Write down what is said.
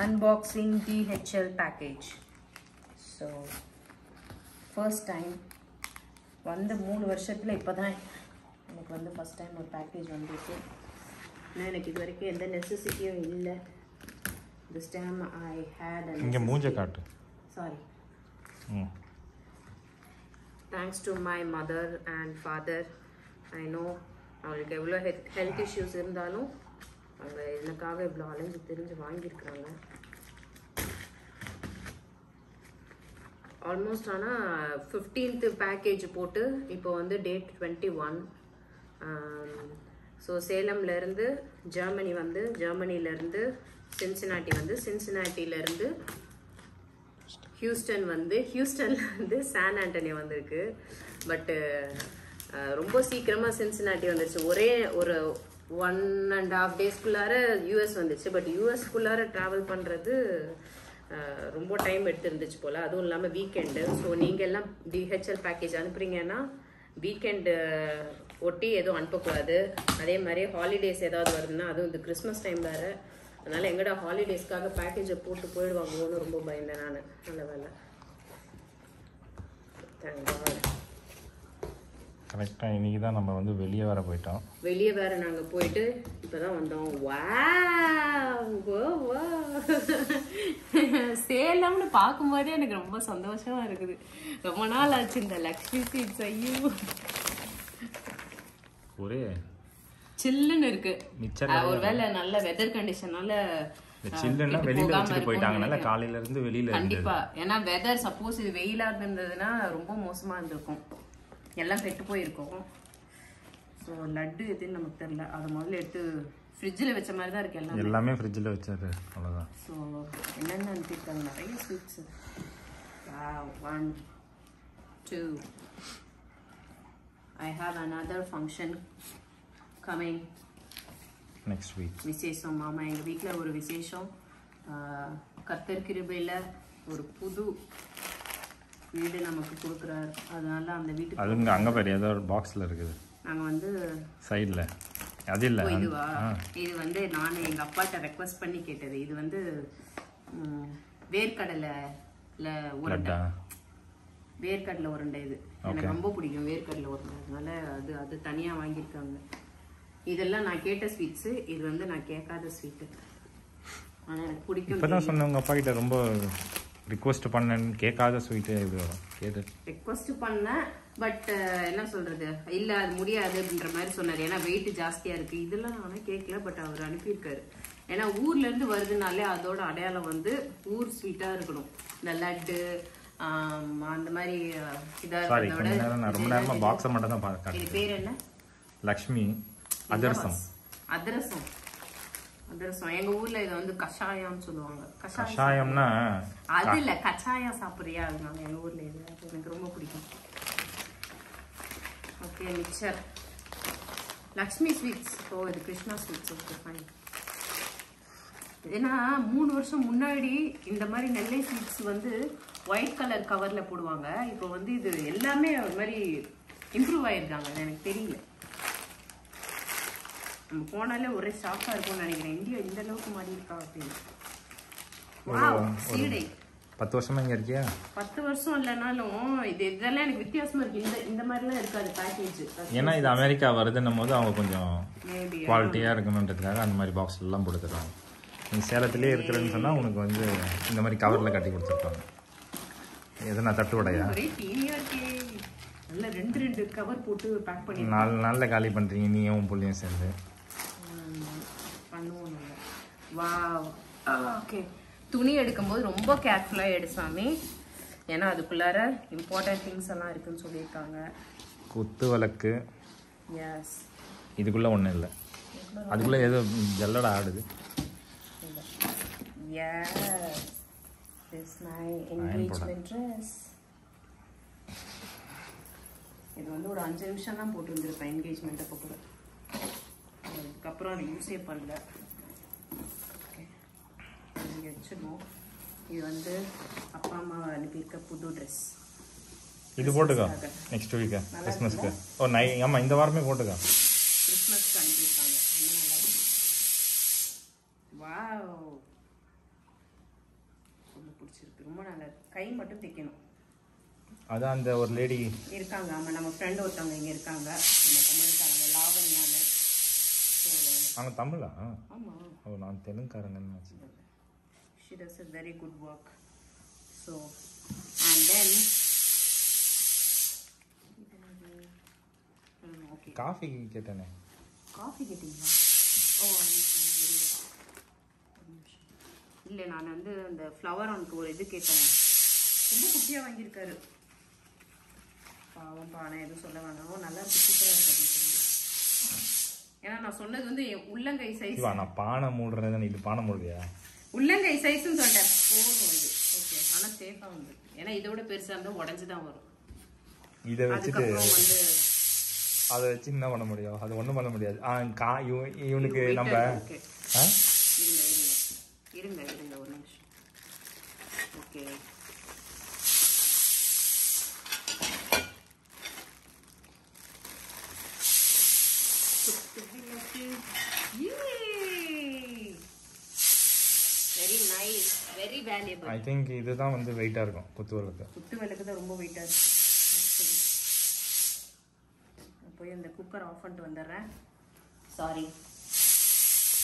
unboxing DHL package. So first time வந்து 3 வருஷத்துல இப்பதான் எனக்கு வந்து first time ஒரு package வந்திருக்கு. எனக்கு இது வரைக்கும் எந்த நெசசிட்டியும் இல்ல. This time I had a இங்க மூஞ்ச காட்டு. Sorry. Thanks to my mother and father. I know அவங்களுக்கு எவ்வளோ ஹெல்த் இஷ்யூஸ் இருந்தாலும் அவங்க எனக்காக இவ்வளோ அலைஞ்சு தெரிஞ்சு வாங்கியிருக்கிறாங்க. ஆல்மோஸ்ட் ஆனால் 15th பேக்கேஜ் போட்டு இப்போ வந்து டேட் 21. ஸோ சேலம்லேருந்து ஜெர்மனி வந்து ஜெர்மனிலேருந்து சின்சினாட்டி வந்து சின்சினாட்டிலேருந்து ஹியூஸ்டன் வந்து ஹியூஸ்டன்லேருந்து சான் ஆண்டனியோ வந்திருக்கு. பட்டு ரொம்ப சீக்கிரமாக சின்சினாட்டி வந்துருச்சு. ஒரே ஒரு 1.5 daysக்குள்ளார யூஎஸ் வந்துச்சு. பட் யூஎஸ்க்குள்ளார ட்ராவல் பண்ணுறது ரொம்ப டைம் எடுத்துருந்துச்சு போல். அதுவும் இல்லாமல் வீக்கெண்டு. ஸோ நீங்கள் எல்லாம் டிஹெச்எல் பேக்கேஜ் அனுப்புறீங்கன்னா வீக்கெண்டு ஒட்டி எதுவும் அனுப்பக்கூடாது. அதே மாதிரி ஹாலிடேஸ் ஏதாவது வருதுன்னா அதுவும் இந்த கிறிஸ்மஸ் டைம் வேறு. அதனால் எங்கடா ஹாலிடேஸ்க்காக பேக்கேஜை போட்டு போயிடுவாங்களோன்னு ரொம்ப பயந்தேன் நான். நல்ல வேலை கரெக்டாக இன்றைக்கி தான் நம்ம வந்து வெளியே வேறு போயிட்டோம். வெளியே வேறு நாங்கள் போயிட்டு இப்போ தான் வந்தோம். சேலம்னு பார்க்கும்போதே எனக்கு ரொம்ப சந்தோஷமாக இருக்குது. ரொம்ப நாள் ஆச்சு இந்த லக்ஷ்மி ஸ்வீட்ஸ். ஐயோ ஒரே சில்லுன்னு இருக்கு. ஒருவேளை நல்ல வெதர் கண்டிஷனால சில்லுன்னா வெளியில வச்சுட்டு போயிட்டாங்கனால காலையில இருந்து வெளியில. கண்டிப்பா, ஏன்னா வெதர் சப்போஸ் இது வெயிலா இருந்ததுன்னா ரொம்ப மோசமா இருந்திருக்கும், எல்லாம் கெட்டு போயிருக்கும். ஸோ லட்டு எதுன்னு நமக்கு தெரியல. அது முதல்ல எடுத்து ஃப்ரிட்ஜில் வச்ச மாதிரி தான் இருக்கு. எல்லாமே ஃப்ரிட்ஜில் வச்சாரு, அவ்வளோதான். ஸோ என்னென்ன அனுப்பியிருக்காங்க, நிறைய sweets. 1 2 I have another function coming next week. விசேஷம். மாமா எங்கள் வீட்டில் ஒரு விசேஷம். கர்த்தர் கிருபையில் ஒரு புது வீடு நமக்கு கொடுக்குறாரு. அதனால அந்த வீட்டுக்கு அதுங்க அங்கே பாரு ஏதோ ஒரு பாக்ஸில் இருக்குது. நாங்கள் வந்து சைடில் அது இல்லை, இதுவா, இது வந்து நான் எங்கள் அப்பாட்ட ரெக்வஸ்ட் பண்ணி கேட்டது. இது வந்து வேர்க்கடலையில் உருண்டை, வேர்க்கடலை உருண்டை. இது எனக்கு ரொம்ப பிடிக்கும் வேர்க்கடலை உருண்டை. அதனால அது தனியாக வாங்கியிருக்காங்க. இதெல்லாம் நான் கேட்ட ஸ்வீட்ஸு, இது வந்து நான் கேட்காத ஸ்வீட்டு. ஆனால் எனக்கு பிடிக்கும். இப்போ தான் சொன்னேன் உங்கள் அப்பா கிட்ட ரொம்ப ரிக்வஸ்ட் பண்ணேன்னு. கேட்காத ஸ்வீட்டு இது கேட்டு ரெக்வஸ்ட் பண்ணேன். பட் என்ன சொல்கிறது, இல்லை அது முடியாது அப்படின்ற மாதிரி சொன்னார். ஏன்னா வெயிட் ஜாஸ்தியாக இருக்குது. இதெல்லாம் ஆனால் கேட்கல, பட் அவர் அனுப்பியிருக்காரு. ஏன்னா ஊர்லேருந்து வருதுனாலே அதோட அடையாளம் வந்து ஊர் ஸ்வீட்டாக இருக்கணும். இந்த லட்டு அந்த மாதிரி இதாக ரொம்ப நேரமாக பாக்ஸை மட்டும் தான் பார்க்க. இது பேர் என்ன? லக்ஷ்மி அதிரசம். அதிரசம், அதிரசம். எங்க ஊர்ல இதை வந்து கஷாயம்னு சொல்லுவாங்க. கஷாயம்னா அது இல்ல, கச்சாயம் சாப்பிடுறியா? அதனால எங்க ஊர்ல இது எனக்கு ரொம்ப பிடிக்கும். Okay, mixture Lakshmi sweets. ஓ, இது கிருஷ்ணா ஸ்வீட்ஸ். Okay, fine. ஏன்னா 3 வருஷம் முன்னாடி இந்த மாதிரி நெல்லை ஸ்வீட்ஸ் வந்து ஒயிட் கலர் கவர்ல போடுவாங்க. இப்போ வந்து இது எல்லாமே ஒரு மாதிரி இம்ப்ரூவ் ஆயிருக்காங்க. எனக்கு தெரியல, நம்ம போனாலே ஒரே ஷாக்கா இருக்கும்னு நினைக்கிறேன். இந்தியா இந்த அளவுக்கு மாறி இருக்கா அப்படின்னு. சீடை 10 வருஷமா இங்க இருக்கியா? 10 வருஷம் இல்லைனாலும் இதெல்லாம் எனக்கு வித்தியாசமா இருக்கு. இந்த மாதிரிலாம் இருக்காது பேக்கேஜ். ஏன்னா இது அமெரிக்கா வருதுன்னும் போது அவங்க கொஞ்சம் குவாலிட்டியா இருக்கணுன்றதுக்காக அந்த மாதிரி பாக்ஸ்ல எல்லாம் போட்டு தருவாங்க. நீ சேலத்திலே இருக்கிறேன்னு சொன்னா உனக்கு வந்து இந்த மாதிரி கவர்ல கட்டி கொடுத்துருப்பாங்க. எதனா தட்டுவடையா? ஒரே டீனியா இருக்கே. நல்ல 2 கவர் போட்டு பேக் பண்ணி 4 நாள்ல காலி பண்றீங்க நீயும் புள்ளையும் சேர்ந்து. பண்ணுவோம். வாவ். ஓகே, துணி எடுக்கும்போது ரொம்ப கேர்ஃபுல்லாக எடு சாமி. ஏன்னா அதுக்குள்ளார இம்பார்ட்டன்ட் திங்ஸ் எல்லாம் இருக்குன்னு சொல்லியிருக்காங்க. குத்து விளக்கு. எஸ். இதுக்குள்ள ஒன்றும் இல்லை, அதுக்குள்ள ஏதோ ஜல்லடா ஆடுது. Yes, this my engagement dress. இது வந்து ஒரு 5 நிமிஷம் தான் போட்டு வந்துருப்பேன் என்கேஜ்மெண்ட் அப்போ கூட. அதுக்கப்புறம் அதை யூஸே பண்ணல. ஓகே, இங்கே வச்சிடணும். இது வந்து அப்பா அம்மா அனுப்பியிருக்க புது ட்ரெஸ். இது போட்டுக்கோ நெக்ஸ்ட் வீக்கு கிறிஸ்மஸ்க்கு. ஓ ஆமாம், இந்த வாரமே போட்டுக்கோ. கிறிஸ்மஸ்க்கு அனுப்பியிருக்காங்க. வாவ், பிடிச்சிருக்கு, ரொம்ப நல்லா இருக்கு. கை மட்டும் தைக்கணும். அதான் அந்த ஒரு லேடி இருக்காங்க. ஆமாம், நம்ம ஃப்ரெண்ட் ஒருத்தவங்க இங்கே இருக்காங்க, நம்ம தமிழ்காரங்க, லாவண்யான்னு. அவங்க தமிழா? ஆமாம். ஓ, நான் தெலுங்குக்காரங்கன்னு வச்சு. She does a very good work. So, and then okay. Coffee கேட்டேனே. காஃபி கேட்டிங்களா? ஓ, இல்லை, நான் வந்து அந்த ஃப்ளவர் அவனுக்கு ஒரு இது கேட்டேன். ரொம்ப குட்டியாக வாங்கியிருக்காரு. பாவம் பானை எதுவும் சொல்ல வேணாம். நல்லா இருக்கு, சூப்பராக இருக்கு அப்படின்னு சொல்லி. ஏன்னா நான் சொன்னது வந்து என் உள்ளங்கை சைஸ். நான் பானை மூடுறேன், இது பானை மூடுறியா? உள்ளங்கை சைஸ்ன்னு சொல்லிட்டேன். போதும் இது. ஓகே, ஆனால் சேஃபாக வந்து, ஏன்னா இதோட பெருசாக இருந்தால் உடஞ்சி தான் வரும். இதை வச்சுட்டு வந்து அதை வச்சு என்ன பண்ண முடியும்? அது ஒன்றும் பண்ண முடியாது. இவனுக்கு நம்ம இருங்க ஒரு நிமிஷம். Okay, very nice, very valuable. I think இதுதான் வந்து வெயிட்டாக இருக்கும். குத்து விளக்கு தான் ரொம்ப வெயிட்டாக இருக்கு. போய் அந்த குக்கர் ஆஃப் பண்ணிட்டு வந்துடுறேன். சாரி.